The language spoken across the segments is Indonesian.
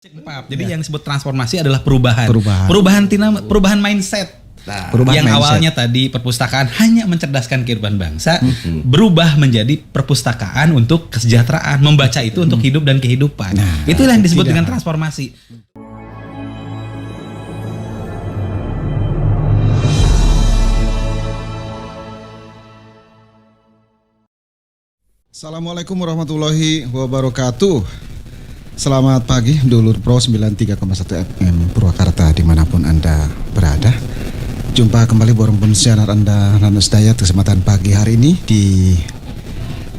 Jadi yang disebut transformasi adalah perubahan mindset. Yang awalnya tadi perpustakaan hanya mencerdaskan kehidupan bangsa, berubah menjadi perpustakaan untuk kesejahteraan, membaca itu untuk hidup dan kehidupan. Itulah yang disebut dengan transformasi. Assalamualaikum warahmatullahi wabarakatuh. Selamat pagi Dulur Pro 93,1 FM Purwakarta dimanapun Anda berada. Jumpa kembali borong pun siaran Anda Ranus Dayat kesempatan pagi hari ini di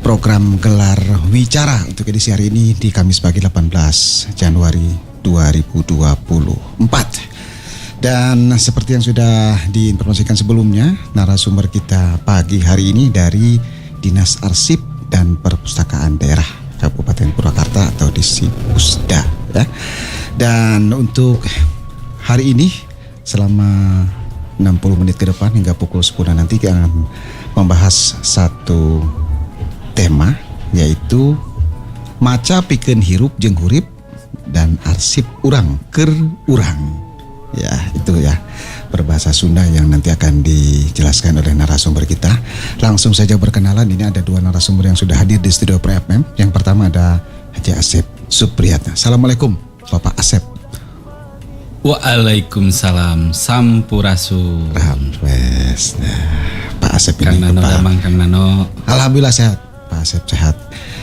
program Gelar Wicara untuk edisi hari ini di Kamis pagi 18 Januari 2024. Dan seperti yang sudah diinformasikan sebelumnya, narasumber kita pagi hari ini dari Dinas Arsip dan Perpustakaan Daerah Kabupaten Purwakarta atau Disipusda ya. Dan untuk hari ini selama 60 menit ke depan hingga pukul 10 nanti kita akan membahas satu tema, yaitu maca pikeun hirup jeung hurip dan arsip urang keur urang. Ya, itu ya berbahasa Sunda yang nanti akan dijelaskan oleh narasumber kita. Langsung saja berkenalan, ini ada dua narasumber yang sudah hadir di studio Pro FM. Yang pertama ada Haji Asep Supriyatna. Assalamualaikum Bapak Asep. Waalaikumsalam, sampurasun. Wes. Nah, Pak Asep ini Kang Nano Damang, Kang Nano. Alhamdulillah sehat, Pak Asep sehat.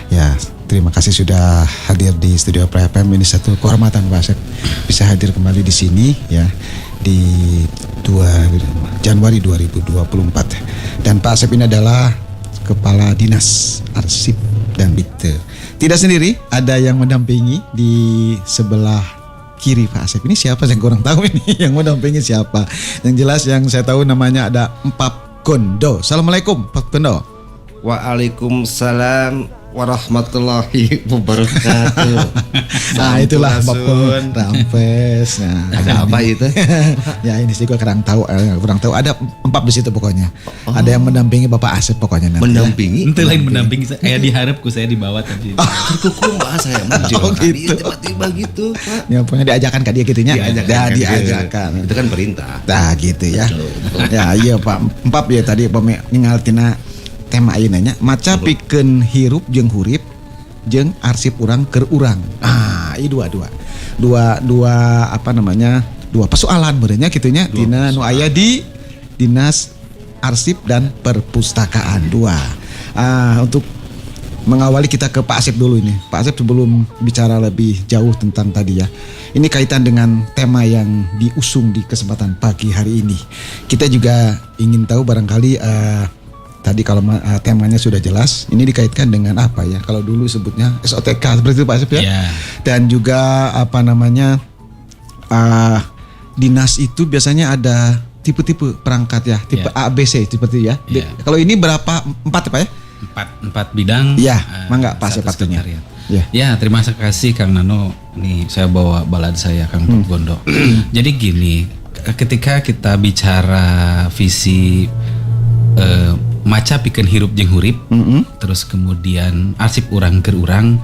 Ya, terima kasih sudah hadir di studio Pro FM. Ini satu kehormatan Pak Asep bisa hadir kembali di sini ya di Januari 2024. Dan Pak Asep ini adalah Kepala Dinas Arsip dan Dikte. Tidak sendiri, ada yang mendampingi di sebelah kiri Pak Asep. Ini siapa yang kurang tahu ini yang mendampingi siapa. Yang jelas yang saya tahu namanya ada Empap Gondo. Assalamualaikum Pak Gondo. Waalaikumsalam warahmatullahi wabarakatuh. Nah itulah Bapak Rampes. Nah, ada apa itu? Ya ini sih gue kurang tahu. Ada Empap di situ pokoknya. Ada yang mendampingi Bapak Asep pokoknya nanti. Mendampingi? Itu lain mendampingi. Kayak diharapku saya dibawa tadi. Terkukung bahasa saya muncul. Oh gitu. Tiba-tiba gitu Pak. Ya pokoknya diajakan ke dia gitunya. Diajakan. Itu kan perintah. Nah gitu ya. Ya iya Pak Empap ya tadi ningaltina tema ayeuna nya maca pikeun hirup jeung hurip jeung arsip urang keur urang. Ieu dua apa namanya? Dua persoalan beureunya kitu nya dina nu aya di Dinas Arsip dan Perpustakaan. Untuk mengawali kita ke Pak Asep dulu ini. Pak Asep sebelum bicara lebih jauh tentang tadi ya. Ini kaitan dengan tema yang diusung di kesempatan pagi hari ini. Kita juga ingin tahu barangkali tadi kalau temanya sudah jelas, ini dikaitkan dengan apa ya? Kalau dulu sebutnya SOTK seperti itu Pak Asep ya. Dan juga apa namanya dinas itu biasanya ada tipe-tipe perangkat ya, tipe A, B, C seperti ya. Kalau ini berapa? 4 ya Pak ya? 4 bidang. Ya, mangga Pak Asep waktunya. Ya, terima kasih Kang Nano. Nih saya bawa balad saya Kang Gondo. Jadi gini, ketika kita bicara visi maca pikeun hirup jeung hurip, terus kemudian arsip urang keur urang,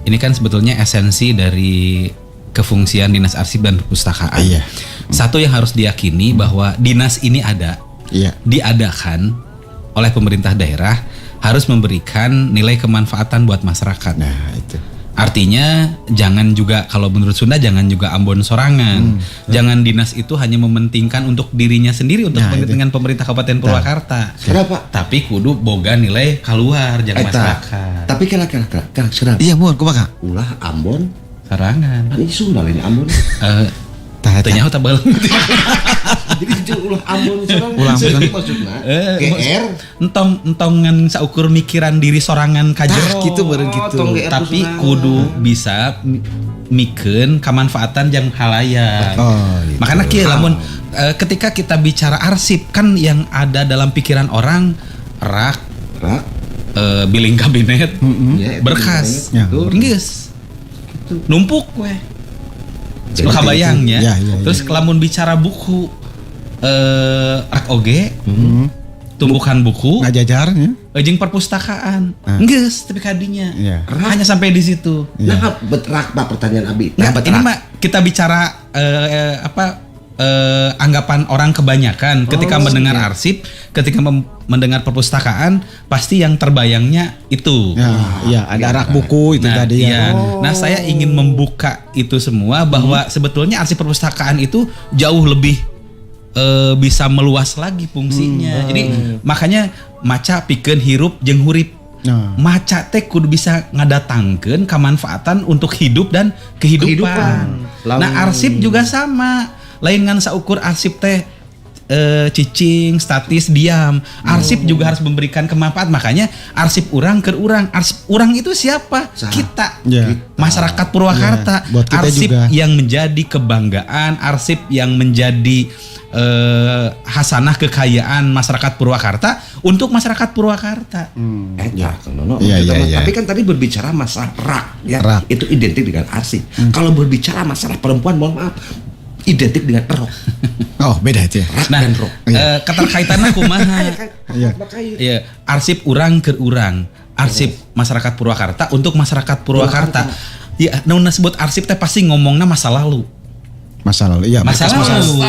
ini kan sebetulnya esensi dari kefungsian Dinas Arsip dan Perpustakaan. Satu yang harus diyakini bahwa dinas ini diadakan oleh pemerintah daerah, harus memberikan nilai kemanfaatan buat masyarakat. Nah itu. Artinya jangan juga, kalau menurut Sunda jangan juga ambon sorangan. Jangan dinas itu hanya mementingkan untuk dirinya sendiri, untuk kepentingan pemerintah Kabupaten Purwakarta. Kenapa? Tapi kudu boga nilai keluar jangan masyarakat. Tapi kira-kira Iya mun kumaha? ulah Ambon Sorangan. ini Sunda ini Ambon. Tanya aku tabal. Jadi itu ulah Ambon sorangan. Ulah Ambon maksudna GR entongan saukur mikiran diri sorangan kajero. Gitu beureun gitu. Tapi kudu bisa mikeun kamanfaatan jeung halayak. Gitu. Makanya kieu lamun ketika kita bicara arsip kan yang ada dalam pikiran orang rak billing kabinet, berkas, geus. Numpuk we. Kabayangnya. Terus kelamun bicara buku rak oge tumbukan buku, ngajajarnya. jeung perpustakaan. Ah. Geus tapi kadinya. Iya. Hanya sampai di situ. Iya. Nah, betrak Pak pertanyaan Abi. Nah, betrak. ini mah kita bicara anggapan orang kebanyakan ketika mendengar arsip, ketika mendengar perpustakaan, pasti yang terbayangnya itu. Ya, ada rak buku itu Nah, tadi iya. ya. Nah, saya ingin membuka itu semua bahwa sebetulnya arsip perpustakaan itu jauh lebih bisa meluas lagi fungsinya. Jadi makanya maca pikeun hirup jeung hurip. Nah. Maca teh kudu bisa ngadatangkeun kamanfaatan untuk hidup dan kehidupan. Nah, arsip juga sama. Lain ngan saukur arsip teh cicing, statis, diam. Arsip juga harus memberikan kemanfaat. Makanya arsip urang keur urang. Arsip urang itu siapa? Kita. Ya. Masyarakat Purwakarta. Ya, buat kita arsip juga. yang menjadi kebanggaan, arsip yang menjadi hasanah kekayaan masyarakat Purwakarta untuk masyarakat Purwakarta. Ya, Nono. Iya, iya, iya. Tapi kan tadi berbicara masalah rak, ya. Rak. Itu identik dengan arsip. Kalau berbicara masalah perempuan, mohon maaf, identik dengan rok. Oh, beda itu ya. Rak Nah, dan rok. keterkaitannya kumaha? Iya. Iya, arsip urang keur urang, arsip masyarakat Purwakarta untuk masyarakat Purwakarta. Ya, nu disebut arsip teh pasti ngomongna masa lalu. Masa lalu. Iya, Masa bekas lalu.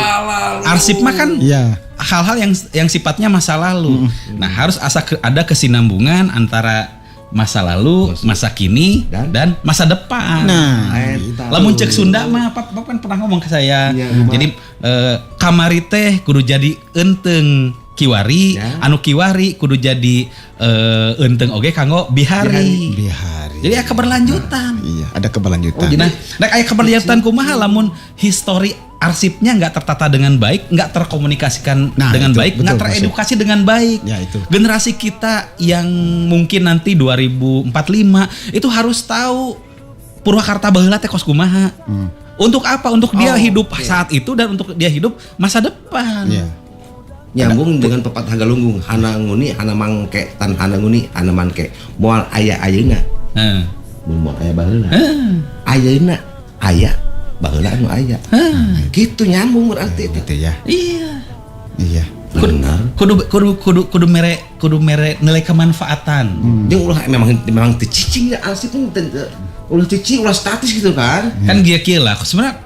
Arsip mah kan Iya. hal-hal yang sifatnya masa lalu. Nah, harus ada kesinambungan antara masa lalu, masa kini, dan masa depan. Nah, Lamun cek Sunda mah Pap kan pernah ngomong ke saya. Iya, Jadi kamari teh kudu jadi enteng kiwari, Ya. anu kiwari kudu jadi enteng oge kanggo bihari. Bihari. Jadi aya keberlanjutan. Iya, ada keberlanjutan. Nah, aya keberlanjutan kumaha lamun histori arsipnya nggak tertata dengan baik, nggak terkomunikasikan Nah, dengan itu, baik, betul, nggak Mas. teredukasi dengan baik. Ya, itu. Generasi kita yang mungkin nanti 2045 itu harus tahu Purwakarta baheula teh kos kumaha. Untuk apa? Untuk dia hidup saat itu dan untuk dia hidup masa depan. Iya. Nyambung dengan pepatah Galunggung, hana nguni, hana mangke, tan hana nguni, hana mangke. Moal aya ayeuna, Heeh. mun moal aya baheula. Ayeuna aya, baheula anu aya. Gitu nyambung berarti itu. Gitu ya. Iya. Iya. Benar. Kudu mere nilai kemanfaatan. Jeung ulah memang teu cicing ya arsip ulah cicing ulah statis gitu kan. Kan dia lah. Sebenarnya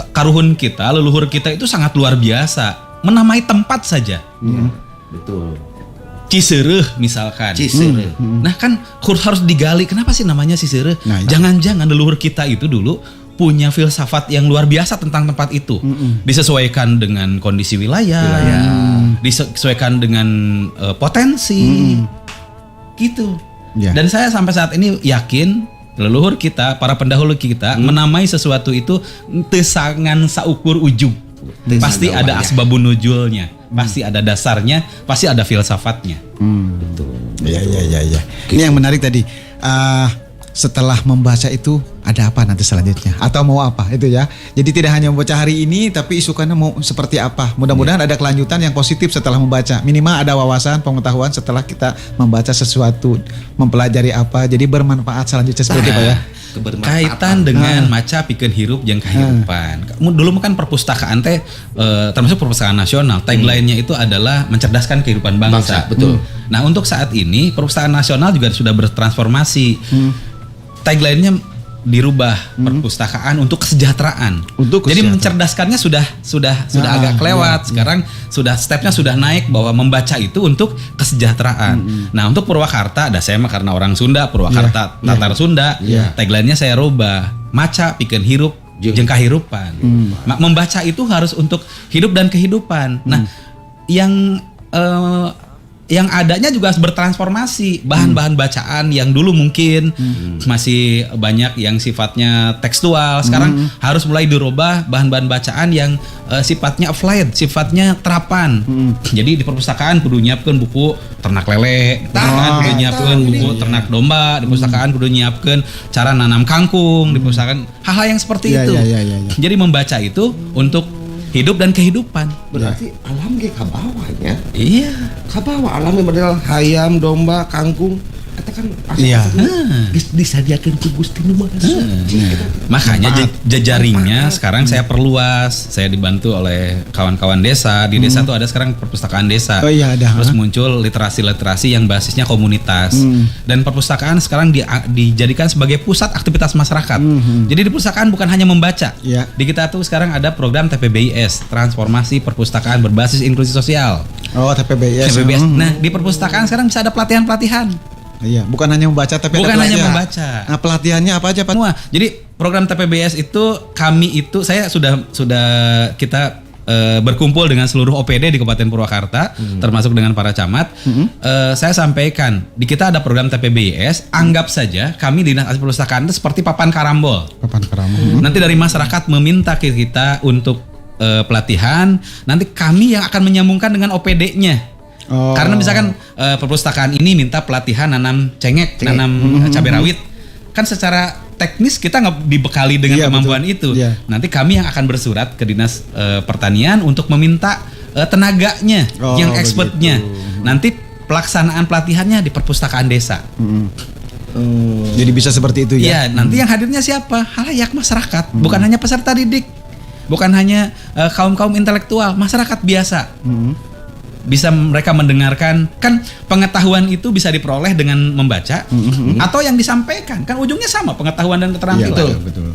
karuhun kita, leluhur kita itu sangat luar biasa. Menamai tempat saja. Betul. Ciseureuh misalkan. Ciseureuh. Nah kan harus digali kenapa sih namanya Ciseureuh? Nah, itu. Jangan-jangan leluhur kita itu dulu punya filsafat yang luar biasa tentang tempat itu. Disesuaikan dengan kondisi wilayah. Disesuaikan dengan potensi. Gitu. Ya. Dan saya sampai saat ini yakin leluhur kita, para pendahulu kita menamai sesuatu itu teu sangan saukur ujug. Pasti ada asbabun nuzulnya, pasti ada dasarnya, pasti ada filsafatnya. Betul. Iya. Ini yang menarik tadi. Setelah membaca itu ada apa nanti selanjutnya? Atau mau apa itu ya? Jadi tidak hanya membaca hari ini, tapi isukannya mau seperti apa? Mudah-mudahan ada kelanjutan yang positif setelah membaca. Minimal ada wawasan, pengetahuan setelah kita membaca sesuatu, mempelajari apa. Jadi bermanfaat selanjutnya seperti apa ya? Kaitan dengan maca pikeun hirup jeung kahirupan. Dulu kan perpustakaan teh termasuk perpustakaan nasional. Tagline-nya itu adalah mencerdaskan kehidupan bangsa. Betul. Nah, untuk saat ini perpustakaan nasional juga sudah bertransformasi. Tagline-nya dirubah perpustakaan untuk kesejahteraan. Jadi mencerdaskannya sudah agak kelewat. Sekarang stepnya sudah naik bahwa membaca itu untuk kesejahteraan. Nah, untuk Purwakarta, saya mah karena orang Sunda, Purwakarta Tatar Sunda, tagline-nya saya rubah. Maca pikeun hirup jeung kahirupan. Membaca itu harus untuk hidup dan kehidupan. Nah, yang adanya juga harus bertransformasi. Bahan-bahan bacaan yang dulu mungkin masih banyak yang sifatnya tekstual, sekarang harus mulai dirubah bahan-bahan bacaan yang sifatnya applied, sifatnya terapan. Jadi di perpustakaan kudu nyiapkeun buku ternak lele, kudu nyiapkeun buku ternak domba, di perpustakaan kudu nyiapkeun cara nanam kangkung, di perpustakaan hal-hal yang seperti itu. Jadi membaca itu untuk hidup dan kehidupan. Berarti alam ge kabawanya. Iya. Kabawa alamnya model hayam, domba, kangkung. kan Iya. disadiakeun ku Gusti Nu Maha Suci. Makanya jejaringnya sekarang saya perluas. Saya dibantu oleh kawan-kawan desa. Di desa tuh ada sekarang perpustakaan desa. Oh iya, ada. Terus muncul literasi-literasi yang basisnya komunitas. Dan perpustakaan sekarang dijadikan sebagai pusat aktivitas masyarakat. Jadi di perpustakaan bukan hanya membaca. Iya. Di kita tuh sekarang ada program TPBIS, Transformasi Perpustakaan Berbasis Inklusi Sosial. Oh, TPBIS. TPBIS. Nah, di perpustakaan sekarang bisa ada pelatihan-pelatihan. Iya, bukan hanya membaca tapi Bukan ada hanya pelatihan. membaca. Nah, pelatihannya apa aja, Pak? Semua. Jadi program TPBS itu saya sudah kita berkumpul dengan seluruh OPD di Kabupaten Purwakarta, termasuk dengan para camat. Saya sampaikan di kita ada program TPBS. Anggap saja kami Dinas Arsip Perpustakaan itu seperti papan karambol. Papan karambol. Nanti dari masyarakat meminta ke kita untuk pelatihan. Nanti kami yang akan menyambungkan dengan OPD-nya. Oh. Karena misalkan perpustakaan ini minta pelatihan nanam cengek, nanam cabai rawit, kan secara teknis kita nggak dibekali dengan Iya, kemampuan betul. itu. Iya. Nanti kami yang akan bersurat ke Dinas Pertanian untuk meminta tenaganya, Oh, yang expertnya. begitu. Nanti pelaksanaan pelatihannya di perpustakaan desa. Jadi bisa seperti itu ya. Iya, nanti yang hadirnya siapa? Halayak masyarakat, bukan hanya peserta didik, bukan hanya kaum-kaum intelektual, masyarakat biasa. Bisa mereka mendengarkan, kan pengetahuan itu bisa diperoleh dengan membaca atau yang disampaikan, kan ujungnya sama, pengetahuan dan Iya, keterampilan. betul.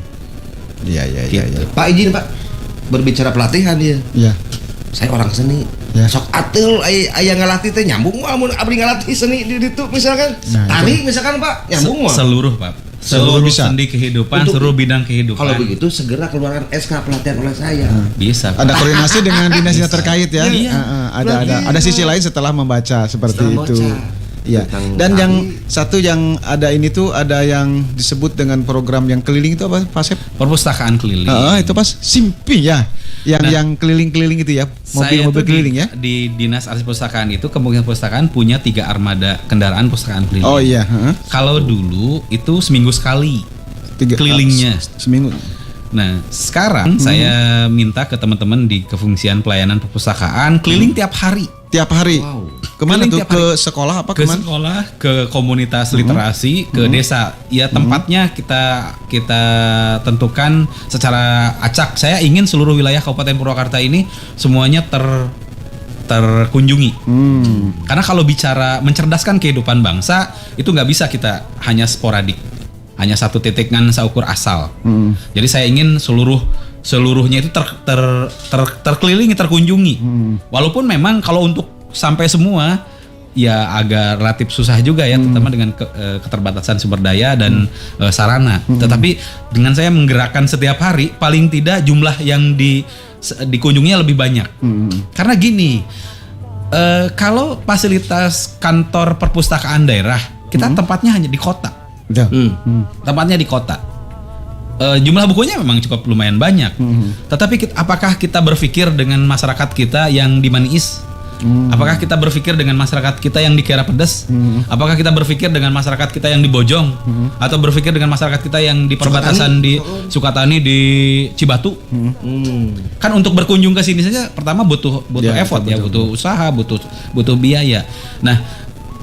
Iya, Gitu. Pak izin Pak, berbicara pelatihan dia. Iya. Saya orang seni. Ya. Sok atul aya ngalatih teh nyambung mah mun abdi ngalatih seni di ditu misalkan. Nah, Tari misalkan Pak, nyambung mah. Seluruh Pak, Seluruh seluruh bisa. sendi kehidupan, Untuk- seluruh bidang kehidupan. Kalau begitu segera keluarkan SK pelatihan oleh saya. Bisa. Pak. Ada koordinasi dengan dinas-dinas terkait ya. Iya. Ada sisi lain setelah membaca seperti Setelah itu. baca. Iya. Tentang Dan tari. yang satu yang ada ini tuh ada yang disebut dengan program yang keliling itu apa, Pak Sep? Perpustakaan keliling. Itu Pas Simpi ya. Yang keliling-keliling itu ya, Saya mobil-mobil tuh keliling ya. Di Dinas Arsip Perpustakaan itu Kementerian Perpustakaan punya 3 armada kendaraan perpustakaan keliling. Oh iya, Kalau dulu itu seminggu sekali 3 kelilingnya. seminggu. Nah, sekarang saya minta ke teman-teman di Kefungsian Pelayanan Perpustakaan keliling tiap hari. Tiap hari. Wow. Kemana Keliling tuh? tiap hari. Ke sekolah apa Ke kemana? sekolah, ke komunitas literasi, ke desa. Ya tempatnya kita tentukan secara acak. Saya ingin seluruh wilayah Kabupaten Purwakarta ini semuanya terkunjungi. Karena kalau bicara mencerdaskan kehidupan bangsa itu nggak bisa kita hanya sporadik, hanya satu titikkan seukur asal. Jadi saya ingin seluruhnya itu terkelilingi, terkunjungi. Walaupun memang kalau untuk sampai semua ya agak relatif susah juga ya, terutama dengan keterbatasan sumber daya dan sarana. Tetapi dengan saya menggerakkan setiap hari, paling tidak jumlah yang dikunjunginya lebih banyak. Karena gini, kalau fasilitas kantor perpustakaan daerah, kita tempatnya hanya di kota. Betul. Tempatnya di kota. Jumlah bukunya memang cukup lumayan banyak. Tetapi apakah kita berpikir dengan masyarakat kita yang di Maniis? Apakah kita berpikir dengan masyarakat kita yang di Kiara Pedes? Apakah kita berpikir dengan masyarakat kita yang di Bojong? Atau berpikir dengan masyarakat kita yang di perbatasan di Sukatani, di Cibatu? Kan untuk berkunjung ke sini saja pertama butuh Ya, effort betul, ya, butuh usaha, butuh biaya. Nah,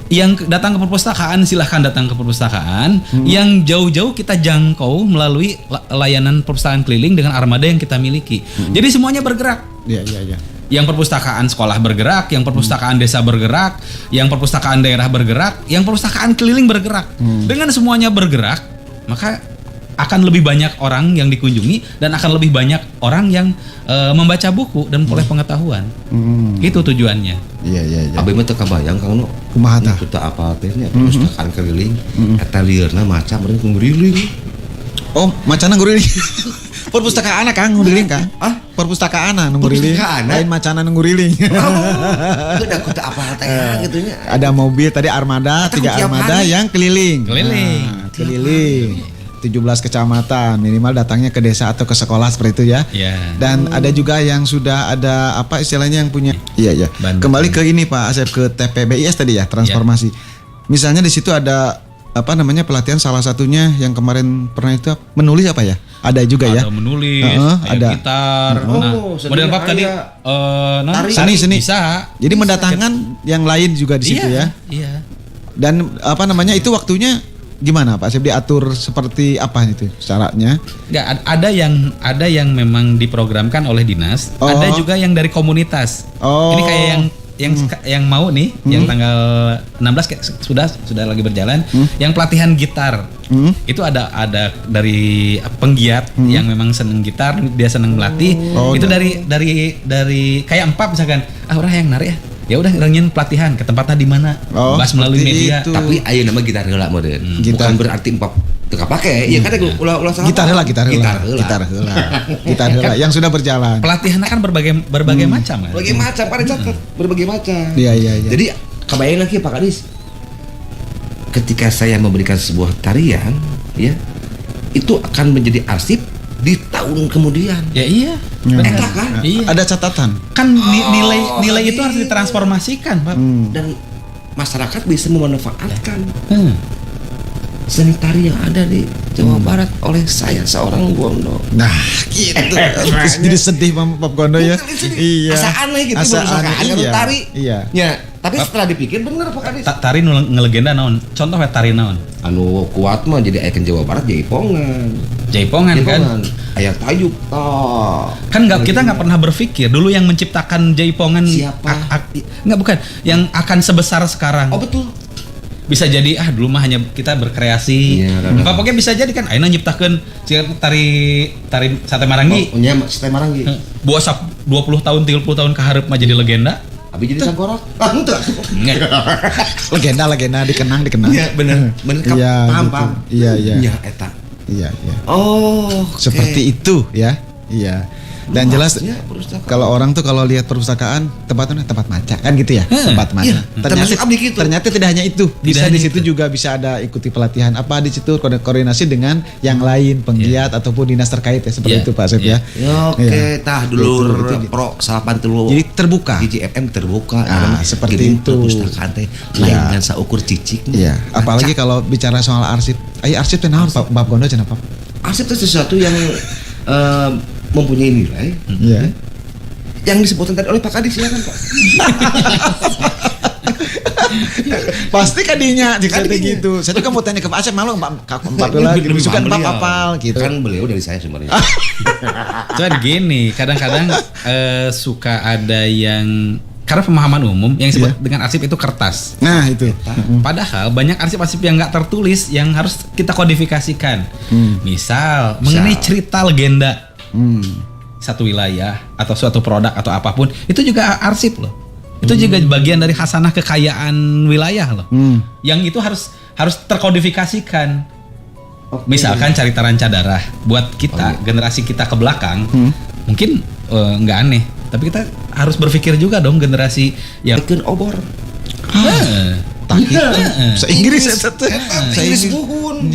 yang datang ke perpustakaan silahkan datang ke perpustakaan. Yang jauh-jauh kita jangkau melalui layanan perpustakaan keliling dengan armada yang kita miliki. Jadi semuanya bergerak. Iya. Yang perpustakaan sekolah bergerak, yang perpustakaan desa bergerak, yang perpustakaan daerah bergerak, yang perpustakaan keliling bergerak. Dengan semuanya bergerak, maka akan lebih banyak orang yang dikunjungi dan akan lebih banyak orang yang membaca buku dan memperoleh pengetahuan. Itu tujuannya. Iya. Abi mah teu kabayang Kang No. Kumaha tah? Kita apa teh nya perpustakaan keliling eta liurna maca meureun nguriling. Oh, macana nguriling. Perpustakaan Kang nguriling Kang. Perpustakaan nguriling. Perpustakaan? Lain macana nguriling. Udah kudu apa teh gitu nya. Ada mobil tadi armada, Atau 3 tiap armada hari? yang keliling. Keliling. Nah, keliling. 17 kecamatan, minimal datangnya ke desa atau ke sekolah seperti itu ya. Ya. Dan ada juga yang sudah ada apa istilahnya yang punya. Iya. Bandung. Kembali ke ini Pak Asep, ke TPBIS tadi ya, transformasi. Misalnya di situ ada apa namanya pelatihan, salah satunya yang kemarin pernah itu menulis apa ya? Ada juga ya. Ada menulis, ada. gitar. Oh, Nah, model Pak tadi Tari. seni Seni. bisa. Jadi mendatangkan yang lain juga di situ ya. Iya. Dan apa namanya itu waktunya gimana Pak Asep, diatur seperti apa itu caranya? Nggak, ada yang memang diprogramkan oleh dinas, ada juga yang dari komunitas. Ini kayak yang mau nih, yang tanggal 16 sudah lagi berjalan, yang pelatihan gitar. Itu ada dari penggiat yang memang seneng gitar, dia seneng melatih. Itu dari kayak empap misalkan, orang yang narik ya udah ngerangin pelatihan ke tempatnya di mana, bahas melalui media. Itu. Tapi ayo nama gitar heula modern. Bukan berarti empap teka pakai. Ya kan ulah salah. Gitar heula yang sudah berjalan. Pelatihannya kan berbagai macam kan. Berbagai macam, pada catat berbagai macam. Iya. Jadi kebayang lagi Pak Kadis, ketika saya memberikan sebuah tarian, ya itu akan menjadi arsip di tahun kemudian. Ya iya. Benar kan? Iya. Ada catatan. Kan nilai itu harus ditransformasikan, Pak. Dan masyarakat bisa memanfaatkan seni tari yang ada di Jawa Barat oleh saya seorang Gondo. Nah, gitu. Jadi sedih Pak Gondo ya. Iya. Asa aneh gitu aneh, tari. Iya. Ya, tapi setelah dipikir bener Pak Kadis. Tari nu ngelegenda naon? Contoh tari naon? Anu kuat mah jadi ikon Jawa Barat Jaipongan kan? Ayah tayub. Kan kita nggak pernah berpikir dulu yang menciptakan Jaipongan siapa? Nggak, bukan yang akan sebesar sekarang. Oh betul. Bisa jadi dulu mah hanya kita berkreasi. Pokoknya bisa jadi kan ayeuna nyiptakeun tari sate marangi. Nya sate marangi. Buat 20 tahun 30 tahun ke hareup mah jadi legenda. Abi jadi sangkorak. Legenda dikenang. Iya benar. Paham. Iya. Ya eta. Iya. Oh, seperti itu ya. Iya. Dan jelas kalau orang tuh kalau lihat perpustakaan tempatnya tempat maca kan gitu ya, tempat maca. Iya, ternyata tidak hanya itu, bisa di situ juga bisa ada ikuti pelatihan apa di situ, koordinasi dengan yang lain penggiat ataupun dinas terkait ya seperti itu Pak Asep ya. Oke, tah dulur pro 83. Jadi terbuka. GJFM terbuka. Seperti itu. Perpustakaan teh lain dan saukur cicik. Iya, apalagi kalau bicara soal arsip. Arsip teh naon Pak Gondo cenah Pak? Arsip itu sesuatu yang mempunyai nilai, yang disebutkan tadi oleh Pak Kadis, silakan Pak. Pasti kadinya jika gitu. Saya juga mau tanya ke Pak Asep, malu Pak lagi suka Pak apal gitu. Kan beliau dari saya sumbernya. Cuman gini, kadang-kadang suka ada yang karena pemahaman umum yang disebut dengan arsip itu kertas. Nah itu. Padahal banyak arsip-arsip yang nggak tertulis yang harus kita kodifikasikan. Misal mengenai cerita legenda. Satu wilayah atau suatu produk atau apapun itu juga arsip loh. Itu juga bagian dari khasanah kekayaan wilayah loh. Yang itu harus terkodifikasikan. Misalkan cerita ranca darah buat kita generasi kita ke belakang mungkin nggak aneh, tapi kita harus berpikir juga dong generasi yang bikin obor. Inggris buhun.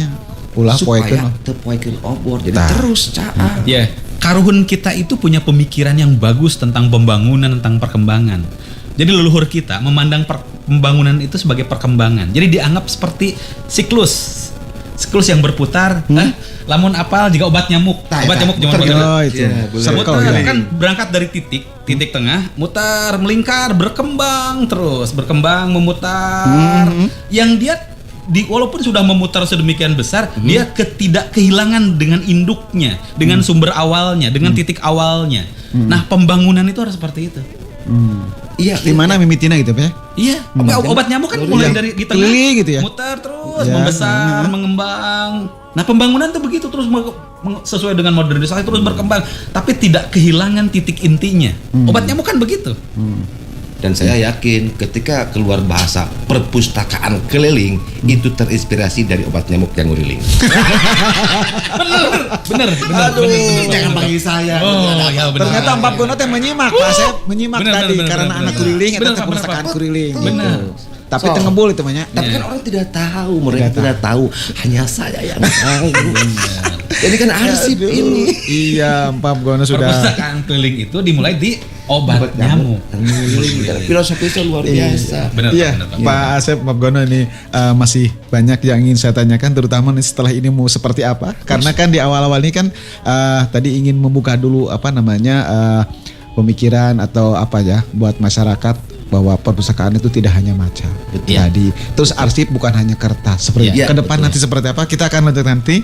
Ulah supaya poekeun obor jadi terus caa. Ya, karuhun kita itu punya pemikiran yang bagus tentang pembangunan, tentang perkembangan. Jadi leluhur kita memandang pembangunan itu sebagai perkembangan. Jadi dianggap seperti siklus yang berputar. Lamun apal jika obat nyamuk zaman muter kan berangkat dari titik tengah, mutar, melingkar, berkembang memutar. Yang dia walaupun sudah memutar sedemikian besar, dia tidak kehilangan dengan induknya, dengan sumber awalnya, dengan titik awalnya. Nah, pembangunan itu harus seperti itu. Iya, di mana mimitina gitu ya? Iya, obat nyamuk kan mulai dari di tengah, gitu ya? mutar terus, membesar, mengembang. Nah, pembangunan tuh begitu terus sesuai dengan modernisasi terus berkembang, tapi tidak kehilangan titik intinya. Obat nyamuk kan begitu. Dan saya yakin ketika keluar bahasa perpustakaan keliling itu terinspirasi dari obat nyamuk yang nguriling. Bener. Jangan panggil saya. Ya benar. Ternyata Pak Gondo teh menyimak, Pak Asep menyimak tadi karena anak kuriling eta teh perpustakaan kuriling. Benar. Tapi tengebul itu banyak. Tapi kan orang tidak tahu, mereka tidak tahu, hanya saya yang tahu. Jadi kan arsip ini. Iya, Pak Gondo sudah. Perpustakaan keliling itu dimulai di obat nyamuk. Filosofisnya luar biasa. Benar. Pak Asep, Pak Gondo ini masih banyak yang ingin saya tanyakan, terutama nih setelah ini mau seperti apa? Karena kan di awal-awal ini kan tadi ingin membuka dulu pemikiran atau apa ya buat masyarakat bahwa perpustakaan itu tidak hanya maca. Jadi terus arsip bukan hanya kertas. Seperti Iya, ke depan betul. nanti seperti apa kita akan lanjut nanti.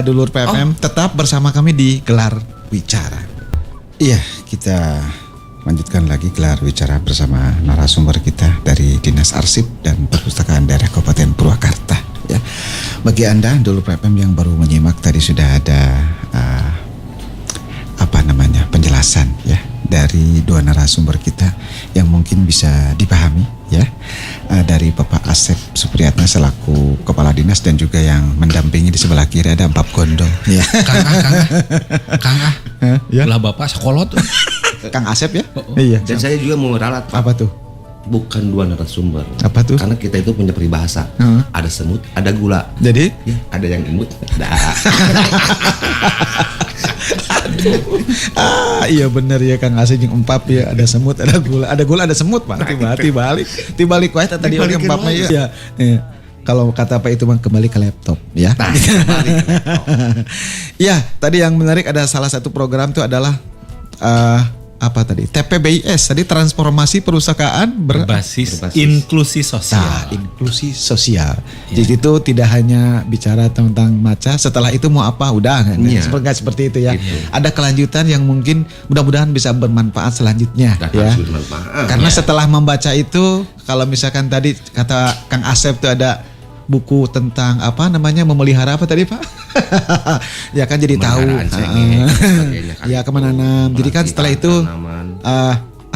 Dulur PFM tetap bersama kami di Gelar Wicara. Iya, kita lanjutkan lagi Gelar Wicara bersama narasumber kita dari Dinas Arsip dan Perpustakaan Daerah Kabupaten Purwakarta. Ya, bagi Anda Dulur PFM yang baru menyimak tadi sudah ada penjelasan ya dari dua narasumber kita yang mungkin bisa dipahami ya, dari Bapak Asep Supriyatna selaku Kepala Dinas dan juga yang mendampingi di sebelah kiri ada Mbak Gondong ya. Kang Ya. lah bapak sekolot. Kang Asep ya. Oh. Iya. Dan saya juga mau ralat, Pak. Apa tuh? Bukan dua narasumber. Apa tuh? Karena kita itu punya peribahasa. Ada semut, ada gula. Jadi Ya, ada yang imut. iya bener ya Kang Asep jeung empap ya, ada semut, ada gula, ada semut Pak. Tibalik wae tadi oge Dibalikin empapnya wae. ya. Iya. Kalau kata Pak itu mah kembali ke laptop ya. Nah, kembali ke laptop. Ya, tadi yang menarik ada salah satu program itu adalah apa tadi? TPBIS tadi transformasi perpustakaan Berbasis inklusi sosial. inklusi sosial. Jadi itu tidak hanya bicara tentang maca, setelah itu mau apa udah kan? Iya. Seperti itu ya. Gitu. Ada kelanjutan yang mungkin mudah-mudahan bisa bermanfaat selanjutnya Dan ya. harus bermanfaat. Karena setelah membaca itu, kalau misalkan tadi kata Kang Asep tuh ada buku tentang apa namanya memelihara apa tadi Pak? Ya kan jadi tahu. Pemeliharaan cengkeh, sebagainya kan. Ya kemenanam. Jadi kan setelah itu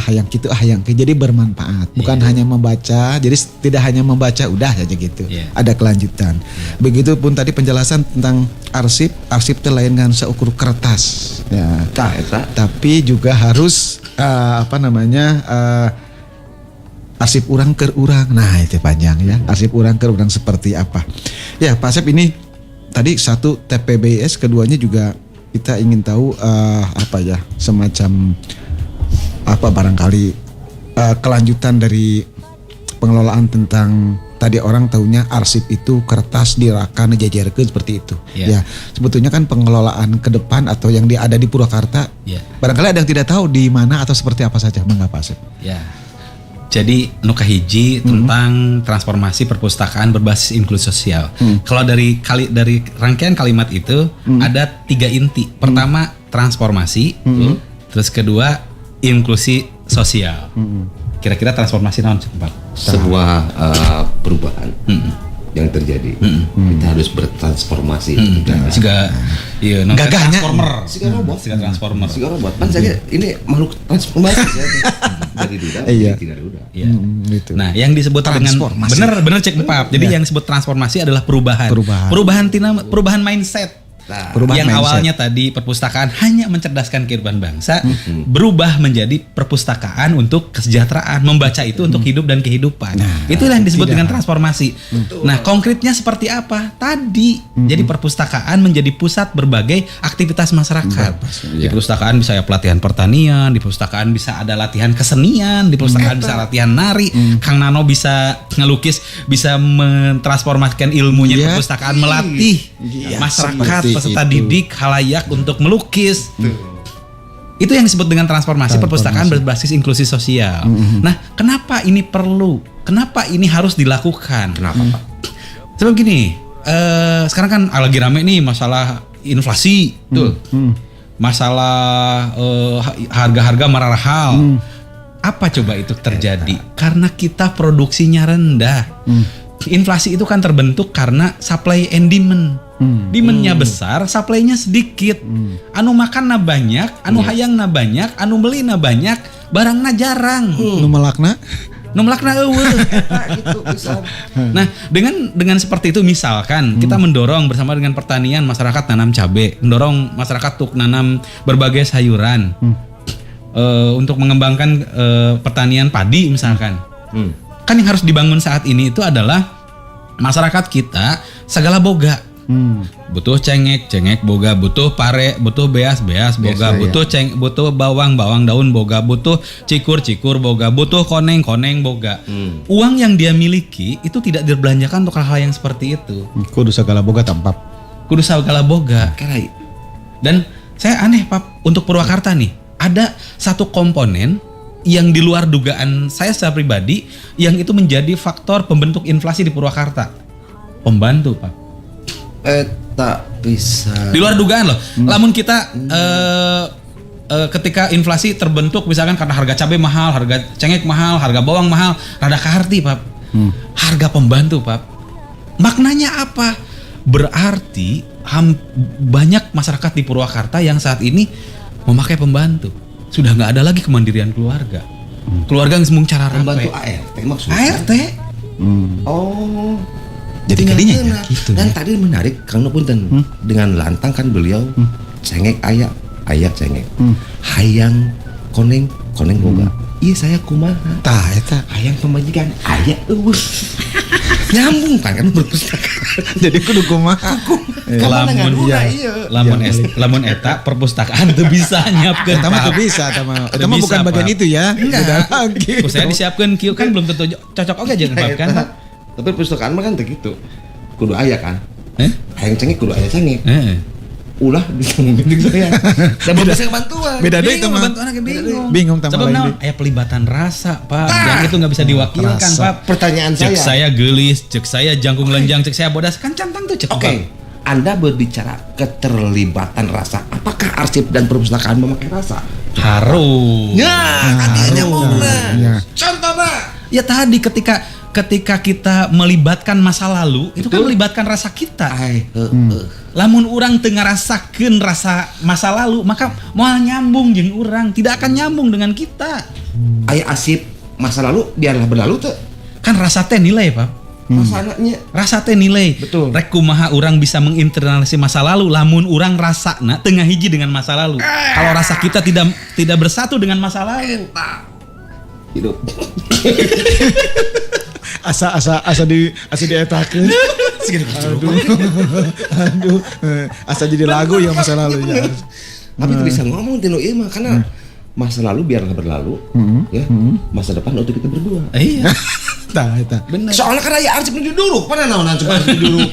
yang gitu yang jadi bermanfaat. Bukan hanya membaca. Jadi tidak hanya membaca udah saja gitu. Ada kelanjutan. Begitupun tadi penjelasan tentang arsip. Arsip itu lain kan seukur kertas. Ya. Tapi juga harus arsip urang keur urang. Nah, itu panjang ya. Arsip urang keur urang seperti apa. Ya, Pak Asep ini tadi satu TPBIS, keduanya juga kita ingin tahu semacam apa barangkali kelanjutan dari pengelolaan tentang tadi orang tahunya arsip itu kertas dirakan jajarkeun seperti itu. Ya, sebetulnya kan pengelolaan ke depan atau yang ada di Purwakarta. Barangkali ada yang tidak tahu di mana atau seperti apa saja. Mangga Pak Asep. Ya. Jadi nu kahiji tentang transformasi perpustakaan berbasis inklusi sosial. Kalau dari rangkaian kalimat itu ada 3 inti. Pertama transformasi, terus kedua inklusi sosial. Kira-kira transformasi naon Pak? Sebuah perubahan yang terjadi. Kita harus bertransformasi. Juga iya gagahnya transformer. Siga robot. Siga robot. Kan saya ini makhluk transformasi dari duda Iya. tidak duda. Iya. Gitu. Nah, yang disebut dengan Transformasi. bener cek Pap. Jadi yang disebut transformasi adalah perubahan. Perubahan mindset. Perubahan yang mindset. awalnya tadi perpustakaan hanya mencerdaskan kehidupan bangsa, berubah menjadi perpustakaan untuk kesejahteraan, membaca itu untuk hidup dan kehidupan. Itulah yang disebut dengan transformasi. Nah, konkretnya seperti apa? Tadi, jadi perpustakaan menjadi pusat berbagai aktivitas masyarakat. Di perpustakaan bisa ya pelatihan pertanian, di perpustakaan bisa ada latihan kesenian, di perpustakaan bisa latihan nari. Kang Nano bisa ngelukis, bisa mentransformasikan ilmunya di perpustakaan, melatih masyarakat peserta didik halayak untuk melukis. Itu yang disebut dengan transformasi perpustakaan berbasis inklusi sosial. Nah, kenapa ini perlu? Kenapa ini harus dilakukan? Kenapa Pak? Sebab gini, sekarang kan lagi rame nih masalah inflasi, tuh. Masalah harga-harga mahal. Apa coba itu terjadi? Karena kita produksinya rendah. Inflasi itu kan terbentuk karena supply and demand. Demand-nya besar, supply-nya sedikit. Anu makan na banyak, anu hayang na banyak, anu beli na banyak, barang na jarang. Nu melakna eueuh. Nah, dengan seperti itu misalkan kita mendorong bersama dengan pertanian masyarakat nanam cabai, mendorong masyarakat untuk nanam berbagai sayuran. Untuk mengembangkan pertanian padi misalkan. Kan yang harus dibangun saat ini itu adalah masyarakat kita segala boga. Butuh cengek boga, butuh pare, butuh beas boga, butuh bawang daun boga, butuh cikur boga, butuh koneng boga. Uang yang dia miliki itu tidak dibelanjakan untuk hal-hal yang seperti itu. Kudu segala boga tampap. Dan saya aneh Pak, untuk Purwakarta nih, ada satu komponen yang di luar dugaan saya secara pribadi yang itu menjadi faktor pembentuk inflasi di Purwakarta. Pembantu, Pak. Tak bisa. Di luar dugaan loh. Lamun kita ketika inflasi terbentuk misalkan karena harga cabai mahal, harga cengkeh mahal, harga bawang mahal, rada kaharti, Pak. Harga pembantu, Pak. Maknanya apa? Berarti banyak masyarakat di Purwakarta yang saat ini memakai pembantu. Sudah nggak ada lagi kemandirian keluarga. Keluarga yang semung cara Pembantu rapi. ART maksudnya. ART. Oh. Jadi kadinya ya gitu. Dan tadi menarik karena punten dengan lantang kan beliau cengek ayak cengek. Hayang koneng boga. Iya saya kumaha. Tah eta. Hayang pemajikan ayak nyambung kan perpustakaan. Jadi kudu kumaha. Lamun eta perpustakaan tuh bisa nyiapkeun. Eta mah tuh bisa, eta mah bukan bagian itu ya. Enggak. lagi. Saya disiapkeun kieu kan belum tentu cocok oke aja kan. Tapi perpustakaan mah kan begitu. Kudu aya kan. Hayang cengek kudu aya cengek. Ulah bisa membimbing saya. Dan belum bisa bantuan. Beda deh itu mah. Bantuan agak bingung. Bingung tambah Sebab naon? lain. Aya pelibatan rasa, Pak. Yang itu nggak bisa diwakilkan, Rasa. Pak. Pertanyaan Cek saya. saya gelis, cek saya jangkung lenjang, cek saya bodas kan cantang tuh cek. Oke. Anda berbicara keterlibatan rasa. Apakah arsip dan perpustakaan memakai rasa? Harus. Ya, katanya mau ya. Contohnya. Ya tadi ketika kita melibatkan masa lalu, itu kan melibatkan rasa kita. Lamun orang tengah rasakeun rasa masa lalu, maka moal nyambung jeung urang, tidak akan nyambung dengan kita. Aya arsip masa lalu biarlah berlalu tuh. Kan rasa teh nilai, Pak. Masalahnya Rasa teh nilai. Betul. Rek kumaha urang bisa menginternalisasi masa lalu lamun urang rasana tengah hiji dengan masa lalu. Kalau rasa kita tidak bersatu dengan masa lalu. hidup. asa dietakeun. Aduh, asa jadi lagu ya masa lalu ya. Tapi itu bisa ngomong tino ieu mah karena masa lalu biarlah berlalu, ya. Masa depan untuk kita berdua. Iya. Tah eta. Bener. Soalnya kan aya arsip di duduk, mana naonan coba arsip di duduk.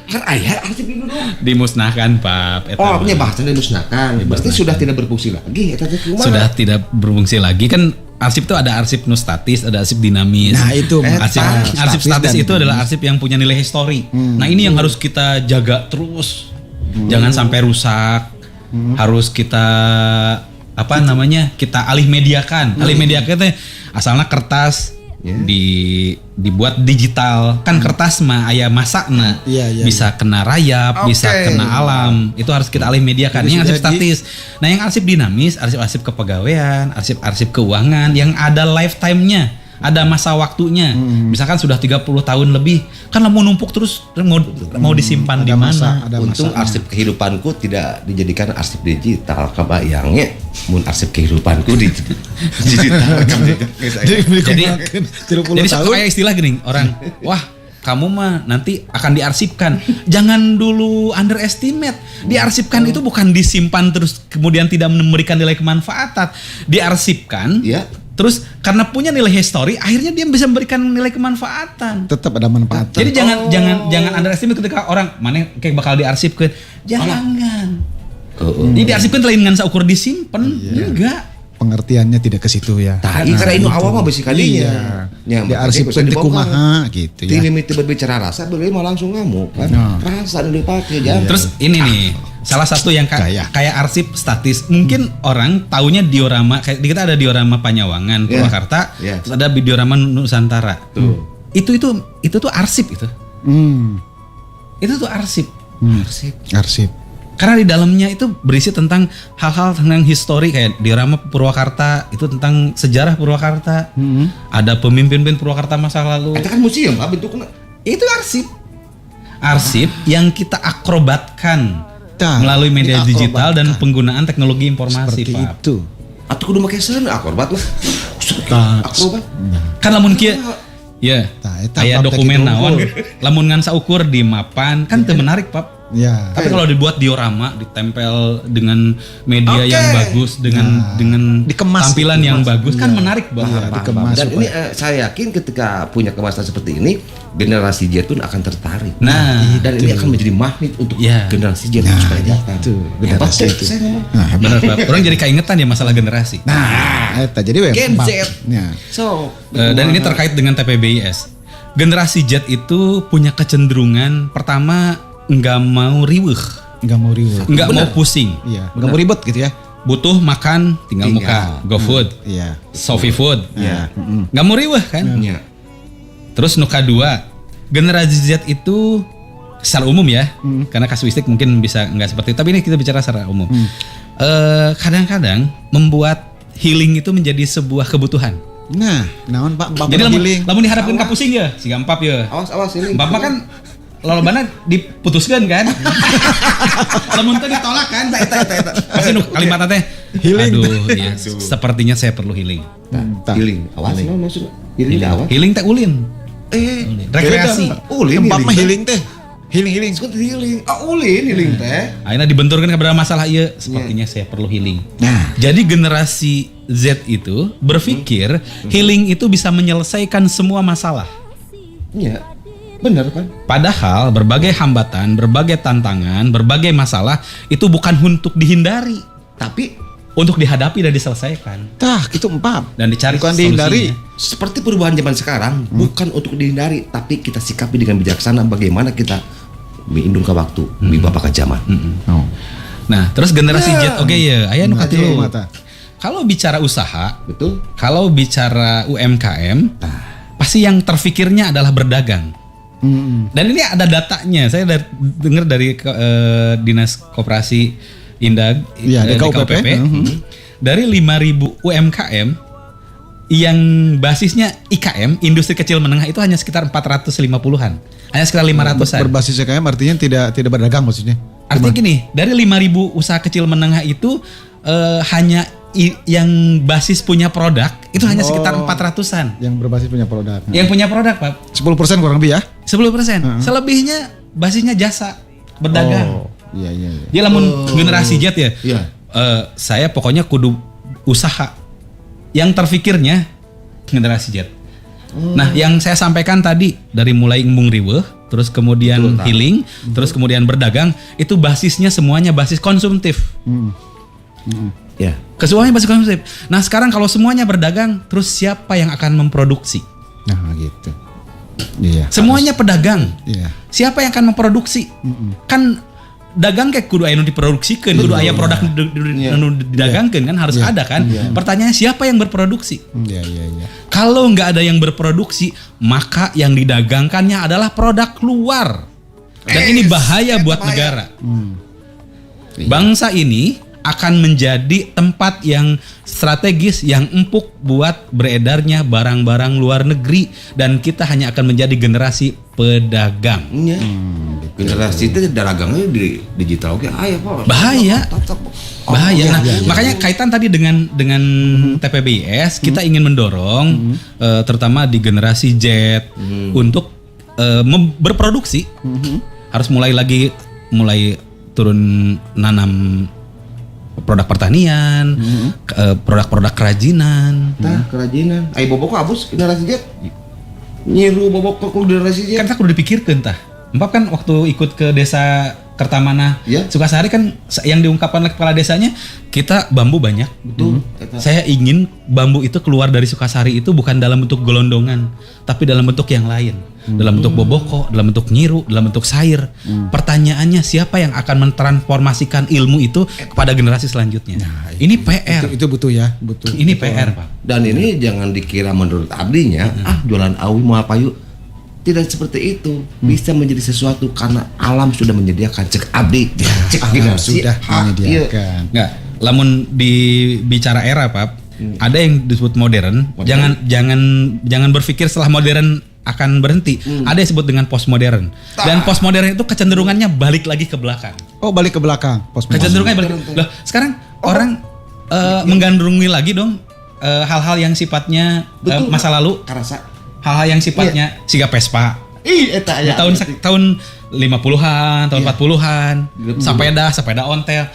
Kan aya arsip di duduk. Dimusnahkan, Pak. Oh, punya bahasan dimusnahkan. Berarti sudah tidak berfungsi lagi eta teh kumaha? Sudah tidak berfungsi lagi kan. Arsip itu ada arsip statis, ada arsip dinamis. Nah, itu arsip statis itu adalah arsip yang punya nilai histori. Nah, ini yang harus kita jaga terus. Jangan sampai rusak. Harus kita kita alih mediakan. Alih mediakan teh asalnya kertas dibuat digital. Kan kertas mah aya masakna. Bisa kena rayap, bisa kena alam. Itu harus kita alih mediakan. Ini arsip statis. Nah, yang arsip dinamis, arsip kepegawaian, arsip keuangan yang ada lifetime-nya, ada masa waktunya. Misalkan sudah 30 tahun lebih, kan mau numpuk terus mau disimpan di mana? Untung arsip kehidupanku tidak dijadikan arsip digital, kebayangnya mun arsip kehidupanku di digital. Jadi kayak istilah gini orang, wah kamu mah nanti akan diarsipkan. Jangan dulu underestimate. Diarsipkan itu bukan disimpan terus kemudian tidak memberikan nilai kemanfaatan. Diarsipkan, terus karena punya nilai histori, akhirnya dia bisa memberikan nilai kemanfaatan. Tetap ada manfaat. Jadi jangan underestimate ketika orang mana kayak bakal diarsipkan. Jangan. Jadi diarsipkan lain dengan seukur disimpan, enggak. Pengertiannya tidak ke situ ya. Tadi karena ini awal mah bisi kalinya. Ya, diarsipkan di kumaha gitu ya. Limit berbicara rasa, beli mah langsung ngamuk kan. Rasa dipakai jangan. Terus ini nih, salah satu yang kayak arsip statis. Mungkin orang taunya diorama, kayak kita ada diorama Panyawangan, Purwakarta, terus ada diorama Nusantara. Itu tuh arsip itu. Itu tuh arsip. Arsip. Karena di dalamnya itu berisi tentang hal-hal tentang histori kayak diorama Purwakarta itu tentang sejarah Purwakarta. Ada pemimpin Purwakarta masa lalu. Itu kan museum, bentuknya. Itu arsip. Arsip yang kita akrobatkan melalui media digital dan penggunaan teknologi informasi. Seperti Pak. itu. Atau kudu make sense akrobat lah. Akrobat. Kan lamun kieu ya, kayak dokumen naon, lamun ngan saukur di mapan kan teu menarik, Pak. Ya. Tapi kalau dibuat diorama, ditempel dengan media yang bagus, dengan dikemas, tampilan yang bagus kan menarik banget. Dikemas Dan supaya- ini saya yakin ketika punya kemasan seperti ini, generasi Z pun akan tertarik. Nah, dan ini akan menjadi magnet untuk Ya. generasi Z supaya datang. itu, Hebat generasi deh, itu. saya ngomong. Nah, hebat. benar Pak. Orang jadi keingetan ya masalah generasi. Nah, eta jadi we Gen empat. Z. Ya. So, Dan ini terkait dengan TPBIS. Generasi Z itu punya kecenderungan pertama nggak mau riweuh, Enggak mau ribet. nggak mau pusing. Iya, enggak mau ribet gitu ya. Butuh makan tinggal muka, GoFood, Iya. Sofi Food. Ya. Nggak mau riweuh kan? Ya. Terus nuka dua, generasi Z itu secara umum ya, karena kasuistik mungkin bisa nggak seperti itu, tapi ini kita bicara secara umum. Kadang-kadang membuat healing itu menjadi sebuah kebutuhan. Nah, naon Pak? Bapak Jadi healing. lamun diharapkan ka pusing ya, si gampap ya. Awas ini. Bapak kan lolobana diputuskan kan? Lamun teh ditolak kan? Pasti nu kalimat teh Healing. Aduh, iya, sepertinya saya perlu healing. Tah. Healing. Awas no maksudnya. Healing awas. Healing teh ulin. Rekreasi. Ulin Tempat mah healing teh. Healing. Disebut healing. Ulin healing teh. Akhirnya dibenturkan kepada masalah iya, sepertinya saya perlu healing. Nah, Jadi generasi Z itu berpikir healing itu bisa menyelesaikan semua masalah. Iya. Benar kan? Padahal berbagai hambatan, berbagai tantangan, berbagai masalah itu bukan untuk dihindari, Tapi untuk dihadapi dan diselesaikan tah gitu empat. dan dicari Bukan solusinya. dihindari. seperti perubahan zaman sekarang bukan untuk dihindari, tapi kita sikapi dengan bijaksana bagaimana kita mengindung ke waktu, bapak ke zaman. Oh. Nah, terus generasi Z oke ya, aya nu Hati katilu. mata. Kalau bicara usaha, Betul? kalau bicara UMKM, pasti yang terfikirnya adalah berdagang. Dan ini ada datanya. Saya dengar dari Dinas Koperasi Indag Iya, DKUPP. Dari 5.000 UMKM yang basisnya IKM, industri kecil menengah itu hanya sekitar 450-an. Hanya sekitar 500-an. Berbasis CKM artinya tidak berdagang maksudnya. Artinya gini, dari 5.000 usaha kecil menengah itu hanya yang basis punya produk itu hanya sekitar 400-an. Yang berbasis punya produk. Yang punya produk, Pak. 10% kurang lebih ya. 10%. Selebihnya basisnya jasa, berdagang. Oh, iya. Dia lamun generasi Z ya. Iya. Saya pokoknya kudu usaha. Yang terfikirnya generasi Z. Nah, yang saya sampaikan tadi dari mulai embung riweuh, terus kemudian healing, terus kemudian berdagang, itu basisnya semuanya basis konsumtif. Ya. Kesemuanya basis konsumtif. Nah, sekarang kalau semuanya berdagang, terus siapa yang akan memproduksi? Nah, gitu. Iya. Semuanya pedagang. Iya. Siapa yang akan memproduksi? Kan dagang kayak kudu aya nu diproduksikeun, kudu aya produk nu didagangkeun kan harus ada kan. Pertanyaannya siapa yang berproduksi? Iya. Kalau nggak ada yang berproduksi, maka yang didagangkannya adalah produk luar. Dan ini bahaya buat negara. Bangsa ini akan menjadi tempat yang strategis, yang empuk buat beredarnya barang-barang luar negeri, dan kita hanya akan menjadi generasi pedagang. Iya. Generasi itu dagangnya di digital oke. Pak. Bahaya. Bahaya. Nah, iya. makanya kaitan tadi dengan TPBIS, kita ingin mendorong terutama di generasi Z untuk berproduksi. Harus mulai turun nanam produk pertanian, produk-produk kerajinan. Nah, kerajinan. Ai bobok abus generasi Z. Nyiru bobok ke generasi Z. Kan kita kudu dipikirkan tah. Empap kan waktu ikut ke desa Kertamana, Ya. Sukasari kan yang diungkapkan oleh kepala desanya, kita bambu banyak. Betul. Saya ingin bambu itu keluar dari Sukasari itu bukan dalam bentuk gelondongan, tapi dalam bentuk yang lain. Dalam bentuk boboko, dalam bentuk nyiru, dalam bentuk sair. Pertanyaannya siapa yang akan mentransformasikan ilmu itu kepada generasi selanjutnya? Ini PR. Itu butuh ya, butuh. Ini PR, Pak. Dan ini jangan dikira menurut abdinya, jualan awi mau apa yuk. Tidak seperti itu. Bisa menjadi sesuatu karena alam sudah menyediakan. Cek abdi, cek Alam generasi. sudah menyediakan. Nggak, lamun dibicara era, Pak, ada yang disebut modern. Jangan berpikir setelah modern akan berhenti. Ada yang disebut dengan postmodern. Dan postmodern itu kecenderungannya balik lagi ke belakang. Oh, balik ke belakang. Kecenderungannya balik. Loh, sekarang orang menggandrungi lagi dong hal-hal yang sifatnya Betul, masa lalu. Karasa. Hal-hal yang sifatnya siga Vespa. Ih, eta aya. Tahun 50-an, tahun 40-an, sepeda ontel.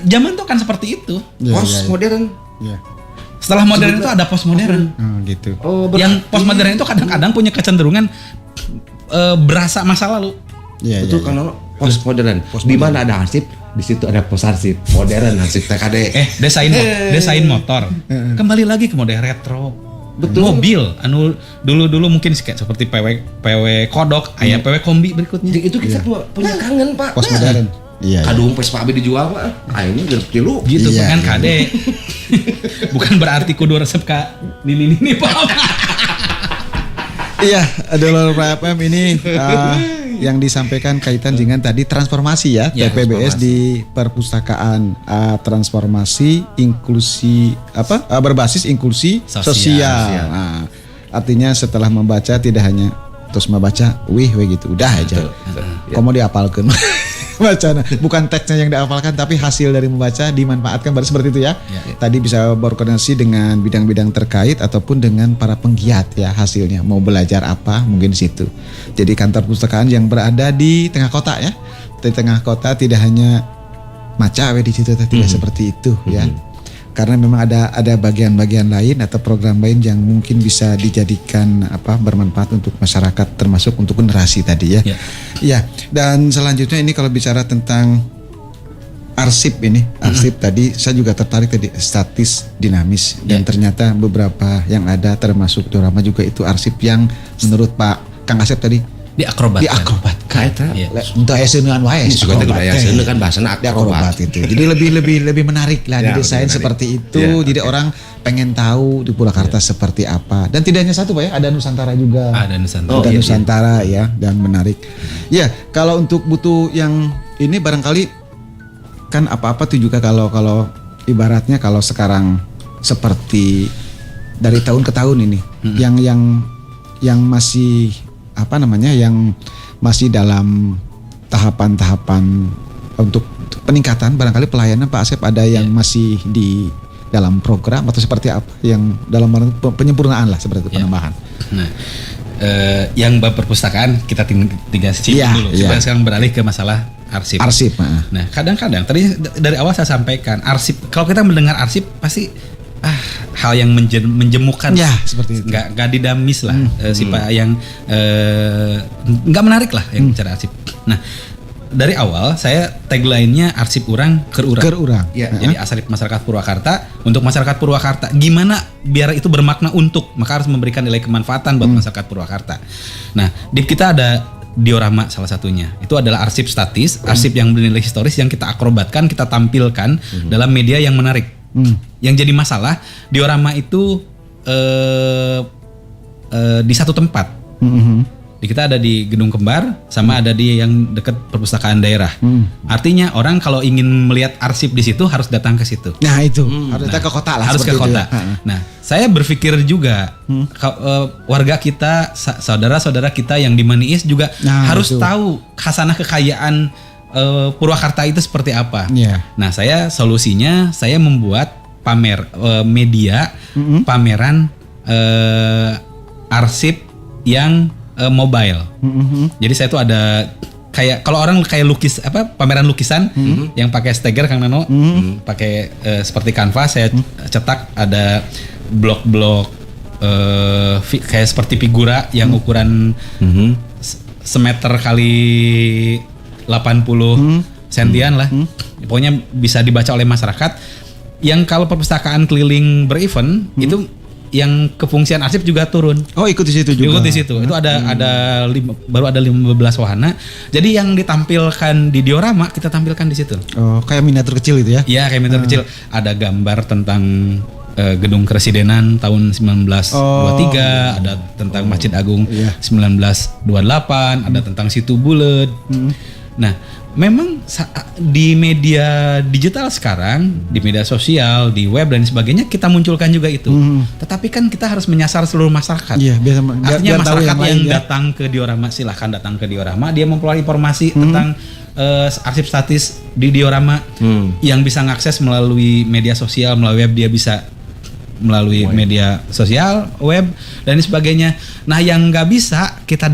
Zaman tuh akan seperti itu. Pos modern. Iya. Setelah modern itu ada postmodern. Gitu. Yang postmodern itu kadang-kadang punya kecenderungan berasa masa lalu. Iya, Betul kan pos modern. Di mana ada arsip, di situ ada pos arsip. Modern arsip TKD. Desain motor. Kembali lagi ke model retro. Betul. Mobil anu dulu mungkin kayak seperti PW kodok, aya PW kombi berikutnya. Itu kita punya kangen, Pak. Pos modern. Iya. Kadung Vespa AB dijual, Pak. Akhirnya gerep tilu. Gitu Iya, kan iya. KD. Bukan berarti kudu resep Kak. Nini Pak. Iya, Dulur Pro FM ini yang disampaikan kaitan dengan tadi transformasi ya, Ya, TPBS di perpustakaan transformasi inklusi berbasis inklusi sosial. Nah, artinya setelah membaca tidak hanya terus membaca wih gitu udah aja. Komo diapalkan. Bacana bukan teksnya yang dihafalkan tapi hasil dari membaca dimanfaatkan baru seperti itu ya. Tadi bisa berkoordinasi dengan bidang-bidang terkait ataupun dengan para penggiat ya hasilnya mau belajar apa mungkin di situ. Jadi kantor perpustakaan yang berada di tengah kota ya. Di tengah kota tidak hanya maca di situ tidak seperti itu ya. Karena memang ada bagian-bagian lain atau program lain yang mungkin bisa dijadikan bermanfaat untuk masyarakat termasuk untuk generasi tadi ya. Ya, dan selanjutnya ini kalau bicara tentang arsip tadi saya juga tertarik tadi statis dinamis dan ternyata beberapa yang ada termasuk diorama juga itu arsip yang menurut Pak Kang Asep tadi diakrobatkan. Untuk eseuneuan wae Suka teh budaya seuneu kan bahasana akrobat itu. Jadi lebih menarik lah didesain seperti itu. Jadi orang pengen tahu di Purwakarta seperti apa. Dan tidak hanya satu Pak ya, ada Nusantara juga. Ada Nusantara. Ada Nusantara ya dan menarik. Ya, kalau untuk butuh yang ini barangkali kan apa-apa tuh juga kalau ibaratnya kalau sekarang seperti dari tahun ke tahun ini yang masih yang masih dalam tahapan-tahapan untuk peningkatan barangkali pelayanan Pak Asep ada yang masih di dalam program atau seperti apa yang dalam penyempurnaan lah seperti itu penambahan. Nah, yang bab perpustakaan kita tinggal dulu. Supaya sekarang beralih ke masalah arsip. Nah, kadang-kadang tadi dari awal saya sampaikan arsip. Kalau kita mendengar arsip pasti hal yang menjemukan ya seperti itu nggak dinamis lah sifat yang nggak menarik lah yang bicara arsip. Nah dari awal saya tagline-nya arsip urang keur urang. Jadi arsip masyarakat Purwakarta untuk masyarakat Purwakarta gimana biar itu bermakna untuk maka harus memberikan nilai kemanfaatan buat masyarakat Purwakarta. Nah di kita ada diorama salah satunya itu adalah arsip statis, arsip yang bernilai historis yang kita akrobatkan, kita tampilkan dalam media yang menarik. Yang jadi masalah diorama itu di satu tempat. Di kita ada di Gedung Kembar sama ada di yang dekat perpustakaan daerah. Artinya orang kalau ingin melihat arsip di situ harus datang ke situ. Nah itu harus datang ke kota lah. Harus ke kota. Nah saya berpikir juga warga kita, saudara-saudara kita yang di Maniis juga harus tahu khasanah kekayaan Purwakarta itu seperti apa. Nah saya solusinya saya membuat media pameran arsip yang mobile. Jadi saya tuh ada kayak kalau orang kayak lukis pameran lukisan yang pakai steger Kang Nano, pakai seperti kanvas saya cetak ada blok-blok kayak seperti figura yang ukuran semeter kali 80 sentian lah. Pokoknya bisa dibaca oleh masyarakat. Yang kalau perpustakaan keliling berevent itu yang kefungsian arsip juga turun. Oh, ikut di situ juga. Ikut di situ. Itu baru ada 15 wahana. Jadi yang ditampilkan di diorama kita tampilkan di situ. Oh, kayak miniatur kecil itu ya? Iya, kayak miniatur kecil. Ada gambar tentang Gedung Keresidenan tahun 1923, ada tentang Masjid Agung 1928, ada tentang Situ Bulet. Nah, memang di media digital sekarang, di media sosial, di web dan sebagainya kita munculkan juga itu. Tetapi kan kita harus menyasar seluruh masyarakat. Iya, artinya masyarakat yang datang ke diorama silahkan datang ke diorama, dia memperoleh informasi tentang arsip statis di diorama yang bisa mengakses melalui media sosial, melalui web dia bisa melalui media sosial, web dan sebagainya. Nah, yang nggak bisa kita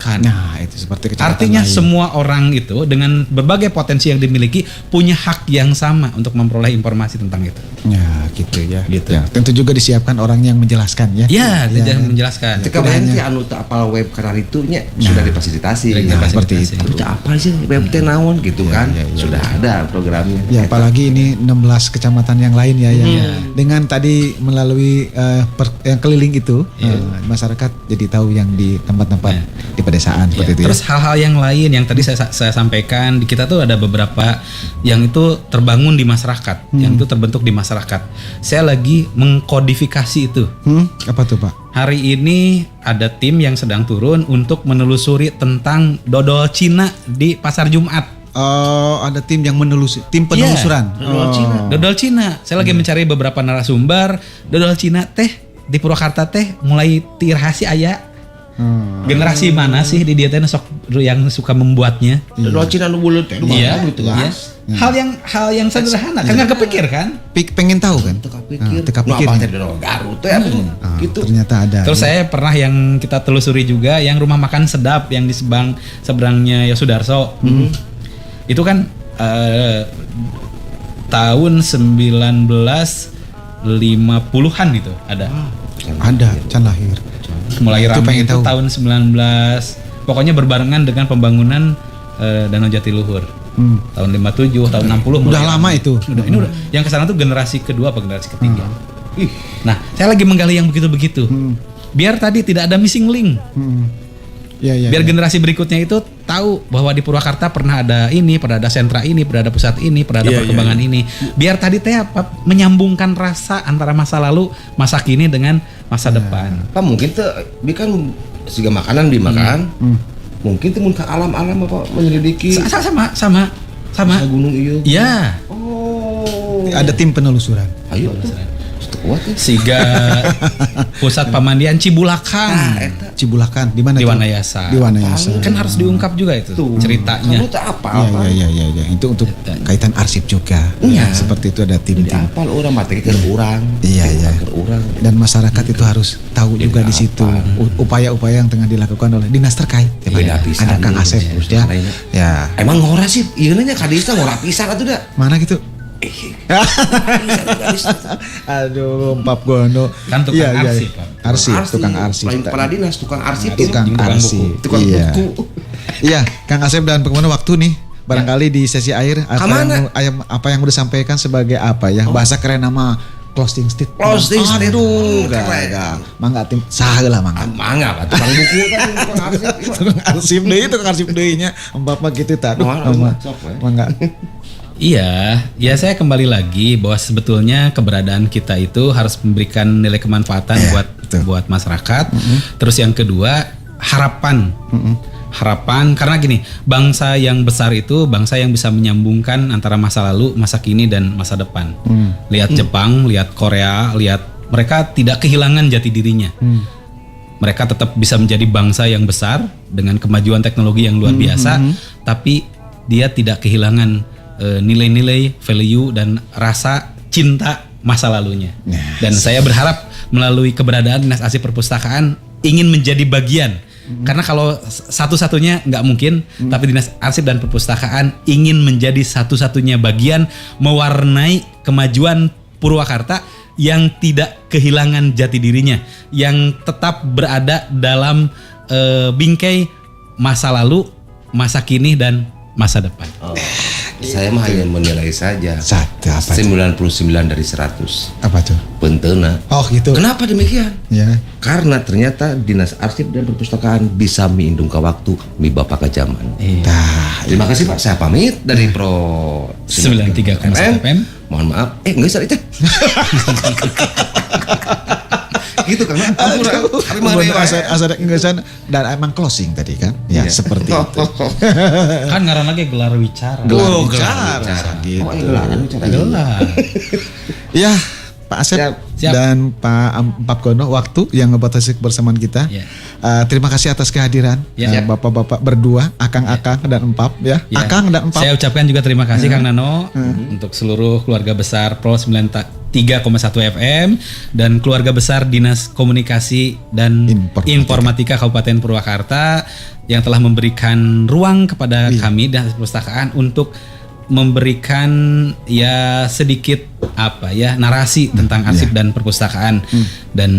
dimanfaatkan. Nah, itu seperti kecamatan Artinya lain. semua orang itu dengan berbagai potensi yang dimiliki punya hak yang sama untuk memperoleh informasi tentang itu. Ya, gitu ya. Gitu. Ya, tentu juga disiapkan orang yang menjelaskan ya. Ya, Ya, tidak kan? menjelaskan. Ketika nanti anu teu apal web karena itunya sudah difasilitasi. Sudah Nah, seperti difasilitasi. itu. Cak apa sih web teh naon gitu kan? Sudah ada programnya. Ya, apalagi ini 16 kecamatan yang lain ya yang dengan tadi melalui yang keliling itu masyarakat jadi tahu yang di tempat-tempat di pedesaan Ya, seperti itu. terus hal-hal yang lain yang tadi saya sampaikan di kita tuh ada beberapa yang itu terbangun di masyarakat, yang itu terbentuk di masyarakat. Saya lagi mengkodifikasi itu. Apa tuh, Pak? Hari ini ada tim yang sedang turun untuk menelusuri tentang dodol Cina di Pasar Jumat. Oh, ada tim yang tim penelusuran. Dodol Cina. Dodol Cina. Saya lagi mencari beberapa narasumber. Dodol Cina teh di Purwakarta teh mulai tirhasi aya. Generasi mana sih di dia teh sok yang suka membuatnya? Dodol Cina nu buleut teh Iya, gitu iya. guys. Hal yang sederhana kan nggak kepikir kan? Pengen tahu kan? Teka pikir. Teka Nu pikir. apa teh dodol Garut teh gitu. Ternyata ada. Terus saya pernah yang kita telusuri juga yang rumah makan sedap yang di seberangnya Yosudarso. Itu kan tahun 1950-an gitu ada. Ada can lahir. Mulai Itu ramai pengen itu tahu. tahun 19 pokoknya berbarengan dengan pembangunan Danau Jatiluhur. Tahun 57, tahun 60 Udah mulai lama ramai. itu. Ini udah yang kesana tuh generasi kedua apa generasi ketiga. Nah, saya lagi menggali yang begitu-begitu. Biar tadi tidak ada missing link. Ya, ya. Biar ya. generasi berikutnya itu tahu bahwa di Purwakarta pernah ada ini, pernah ada sentra ini, pernah ada pusat ini, pernah ada perkembangan ini. Biar tadi teh apa menyambungkan rasa antara masa lalu, masa kini dengan masa depan. Pak mungkin tuh dia kan siga makanan dimakan. Mungkin tuh mun ka alam-alam apa menyelidiki Sama. sa gunung ieu. Ya, Oh. Ada tim penelusuran. Ayo tuh. Kuat ya. siga pusat pemandian Cibulakan Cibulakan di mana di tuh? Wanayasa. Di Wanayasa. Kan harus diungkap juga itu ceritanya. Kamu tuh apa? Ya. Itu untuk kaitan arsip juga. Iya. Seperti itu ada tim-tim. Apal orang mati ke orang. Iya. Orang. Dan masyarakat itu harus tahu juga di situ upaya-upaya yang tengah dilakukan oleh dinas terkait. Ya, Pak? Beda pisan Ada Kang nih, Asep terus ya. lainnya. Ya. Emang ngora sih? Iya nya kadista ngora pisan atuh da. Mana gitu? Aduh, Pap Gono. Kan tukang arsip, Pak. Arsip, tukang arsip. Lain kepala dinas, tukang arsip. Tukang arsip. Tukang Iya. buku. Iya, Kang Asep dan Pengumuman waktu nih. Barangkali di sesi akhir Kamana? apa yang udah sampaikan sebagai apa ya? Bahasa keren nama closing statement. Closing statement. Aduh, Keren. mangga tim saheula mangga. Mangga Pak, tukang buku kan tukang arsip. Tukang arsip deui tukang arsip deui nya. Empat mah gitu tah. Mangga. Iya, ya saya kembali lagi bahwa sebetulnya keberadaan kita itu harus memberikan nilai kemanfaatan buat masyarakat. Terus yang kedua harapan. Harapan karena gini, bangsa yang besar itu bangsa yang bisa menyambungkan antara masa lalu, masa kini dan masa depan. Lihat Jepang, lihat Korea, lihat mereka tidak kehilangan jati dirinya. Mereka tetap bisa menjadi bangsa yang besar dengan kemajuan teknologi yang luar biasa, tapi dia tidak kehilangan nilai-nilai, value dan rasa cinta masa lalunya. Dan saya berharap melalui keberadaan Dinas Arsip Perpustakaan ingin menjadi bagian. Karena kalau satu-satunya nggak mungkin, tapi Dinas Arsip dan Perpustakaan ingin menjadi satu-satunya bagian mewarnai kemajuan Purwakarta yang tidak kehilangan jati dirinya, yang tetap berada dalam bingkai masa lalu, masa kini dan masa depan. Saya mah hanya menilai saja. Satu apa? 99 dari 100. Apa tuh? Pentena. Oh gitu. Kenapa demikian? Ya. Karena ternyata Dinas Arsip dan Perpustakaan bisa miindung ke waktu, mi bapak ke zaman. Dah. Terima kasih Pak, saya pamit dari Pro 93,1 FM. Mohon maaf, enggak usah itu. Gitu kan? Asal enggak dan emang closing tadi kan? Ya, seperti itu. Kan ngaran lagi gelar wicara. Gelar. Gitu. Gelar. Ya, Pak Asep Siap. dan Pak Gono waktu yang ngebatasi bersamaan kita. Ya. Terima kasih atas kehadiran bapak-bapak berdua, Akang-Akang dan Empap ya. Akang dan Empap. Saya ucapkan juga terima kasih Kang Nano untuk seluruh keluarga besar Pro 93,1 FM dan keluarga besar Dinas Komunikasi dan Informatika Kabupaten Purwakarta yang telah memberikan ruang kepada kami dan perpustakaan untuk memberikan ya sedikit narasi tentang arsip dan perpustakaan dan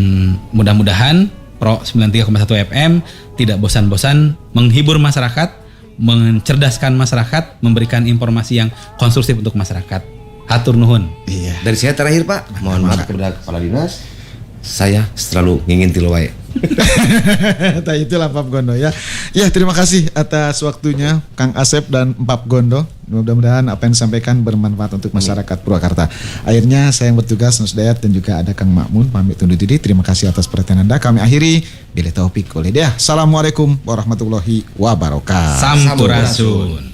mudah-mudahan Pro 93,1 FM tidak bosan-bosan menghibur masyarakat, mencerdaskan masyarakat, memberikan informasi yang konstruktif untuk masyarakat. Hatur nuhun. Iya. Dari saya terakhir Pak, mohon maaf kepada Kepala Dinas, saya selalu ngingin tilu wae. Nah, itulah Empap Gondo ya. Ya, terima kasih atas waktunya Kang Asep dan Empap Gondo. Mudah-mudahan apa yang disampaikan bermanfaat untuk masyarakat Purwakarta. Akhirnya saya yang bertugas Nus Dayat dan juga ada Kang Makmun pamit undur diri. Terima kasih atas perhatian Anda. Kami akhiri bila taufik wal hidayah. Assalamualaikum warahmatullahi wabarakatuh. Sampurasun.